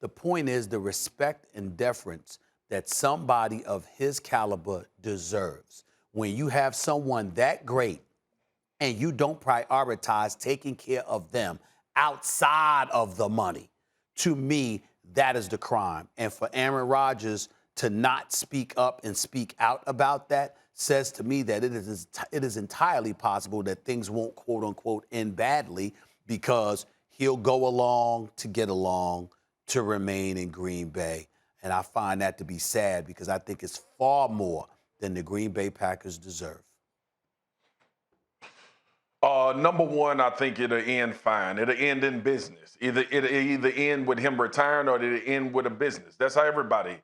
The point is the respect and deference that somebody of his caliber deserves. When you have someone that great and you don't prioritize taking care of them outside of the money, to me, that is the crime. And for Aaron Rodgers to not speak up and speak out about that says to me that it is entirely possible that things won't, quote unquote, end badly because he'll go along to get along to remain in Green Bay. And I find that to be sad because I think it's far more than the Green Bay Packers deserve. Number one, I think it'll end fine. It'll end in business. It'll either end with him retiring or it'll end with a business. That's how everybody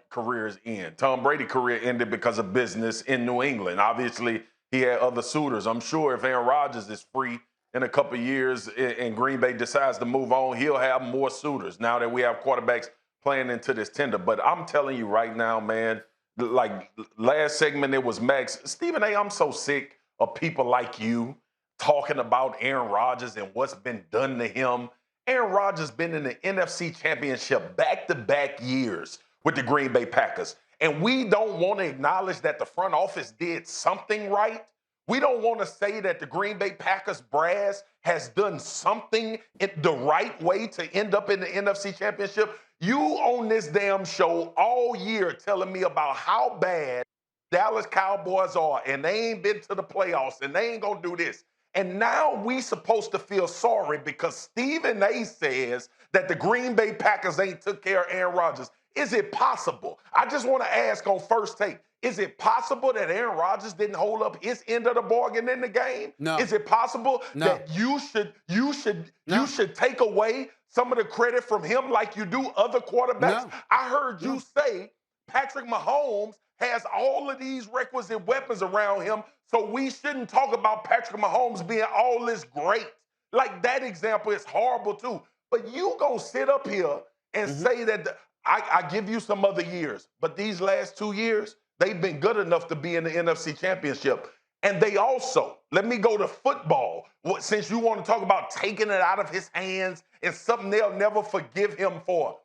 careers end. Tom Brady's career ended because of business in New England. Obviously, he had other suitors. I'm sure if Aaron Rodgers is free in a couple of years and Green Bay decides to move on, he'll have more suitors now that we have quarterbacks playing into this tender. But I'm telling you right now, man, like last segment, it was Max. Stephen A., I'm so sick of people like you talking about Aaron Rodgers and what's been done to him. Aaron Rodgers been in the NFC Championship back-to-back years with the Green Bay Packers. And we don't want to acknowledge that the front office did something right. We don't want to say that the Green Bay Packers brass has done something in the right way to end up in the NFC Championship. You on this damn show all year telling me about how bad Dallas Cowboys are, and they ain't been to the playoffs, and they ain't going to do this. And now we supposed to feel sorry because Stephen A. says that the Green Bay Packers ain't took care of Aaron Rodgers. Is it possible? I just want to ask on First Take, is it possible that Aaron Rodgers didn't hold up his end of the bargain in the game? No. Is it possible that you should take away some of the credit from him like you do other quarterbacks? No. I heard you say Patrick Mahomes has all of these requisite weapons around him, so we shouldn't talk about Patrick Mahomes being all this great. Like, that example is horrible too. But you gonna sit up here and say that I give you some other years, but these last 2 years, they've been good enough to be in the NFC Championship. And they also, let me go to football, since you want to talk about taking it out of his hands and something they'll never forgive him for.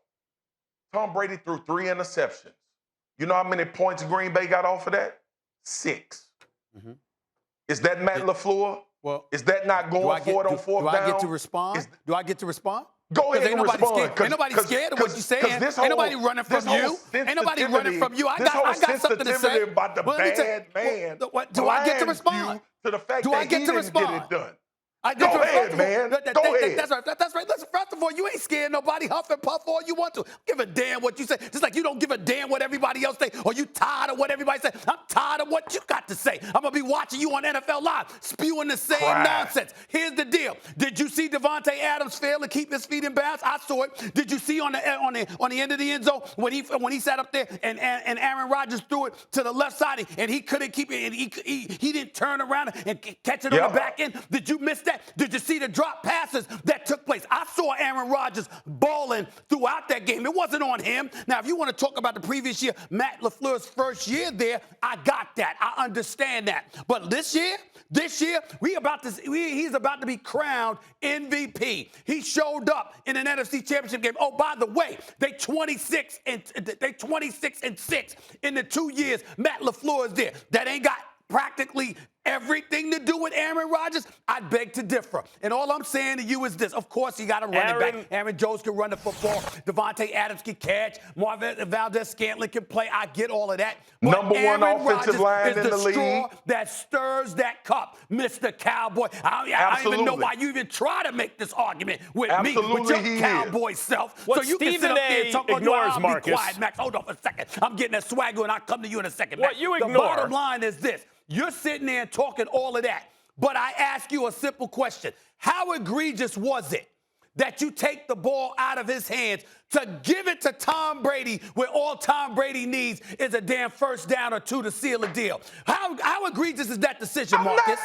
Tom Brady threw 3 interceptions. You know how many points Green Bay got off of that? 6. Mm-hmm. Is that Matt LaFleur? Well, is that not going for it on fourth down? Do I get to respond? Do I get to respond? Go ahead and respond. Ain't nobody scared of what you're saying. Ain't nobody running from you. Ain't nobody running from you. I got something to say. About the bad man. Do I get to respond? To the fact do I get to respond? Get it done. Go ahead, man. Go ahead. That's right. Listen, first of all, you ain't scared nobody. Huff and puff all you want to. Give a damn what you say. Just like you don't give a damn what everybody else say, or you tired of what everybody say. I'm tired of what you got to say. I'm gonna be watching you on NFL Live, spewing the same nonsense. Here's the deal. Did you see Devontae Adams fail to keep his feet in bounds? I saw it. Did you see on the end of the end zone when he sat up there and Aaron Rodgers threw it to the left side and he couldn't keep it and he didn't turn around and catch it on the back end? Did you miss that? Did you see the drop passes that took place? I saw Aaron Rodgers balling throughout that game. It wasn't on him. Now, if you want to talk about the previous year, Matt LaFleur's first year there, I got that. I understand that. But this year, he's about to be crowned MVP. He showed up in an NFC Championship game. Oh, by the way, they 26 and 6 in the 2 years Matt LaFleur is there. That ain't got practically everything to do with Aaron Rodgers. I beg to differ. And all I'm saying to you is this. Of course, you got to run it back. Aaron Jones can run the football. Devontae Adams can catch. Marvin Valdez-Scantling can play. I get all of that. But Number one offensive line in the league. Straw that stirs that cup, Mr. Cowboy. I don't even know why you even try to make this argument with me, with your cowboy self. What so you Stephen can sit up there and talk ignores, about Marcus. Be quiet, Max. Hold on for a second. I'm getting that swagger, and I'll come to you in a second, Max. What you ignore. The bottom line is this. You're sitting there and talking all of that. But I ask you a simple question. How egregious was it that you take the ball out of his hands to give it to Tom Brady where all Tom Brady needs is a damn first down or 2 to seal a deal? How egregious is that decision, Marcus?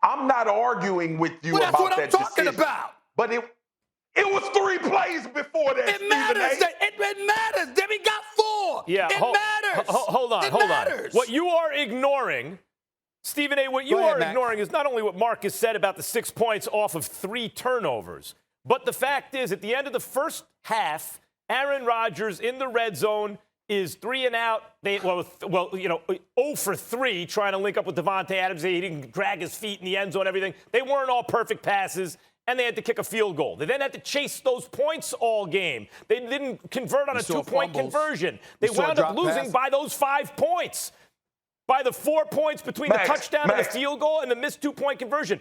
I'm not arguing with you about that decision. That's what I'm talking about. But it was 3 plays before that. It matters. It matters. Then we got 4. Yeah, it matters. Hold on. What you are ignoring, Stephen A., ignoring is not only what Marcus said about the 6 points off of 3 turnovers, But the fact is, at the end of the first half, Aaron Rodgers in the red zone is 3 and out. 0 for 3 trying to link up with Devontae Adams. He didn't drag his feet in the end zone, everything. They weren't all perfect passes, and they had to kick a field goal. They then had to chase those points all game. They didn't convert on a 2-point conversion. They wound up losing by those 5 points. By the 4 points between the touchdown and the field goal and the missed 2-point conversion.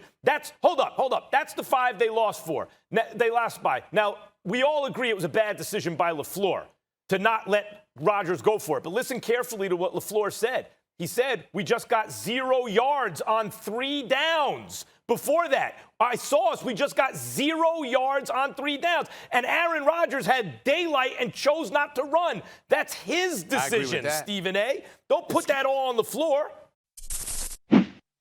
Hold up. That's the 5 they lost for. They lost by. Now, we all agree it was a bad decision by LaFleur to not let Rodgers go for it. But listen carefully to what LaFleur said. He said, we just got 0 yards on 3 downs. Before that, we just got 0 yards on 3 downs. And Aaron Rodgers had daylight and chose not to run. That's his decision, Stephen A. Don't put that all on the floor.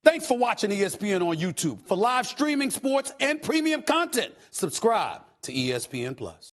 Thanks for watching ESPN on YouTube. For live streaming, sports, and premium content, subscribe to ESPN+.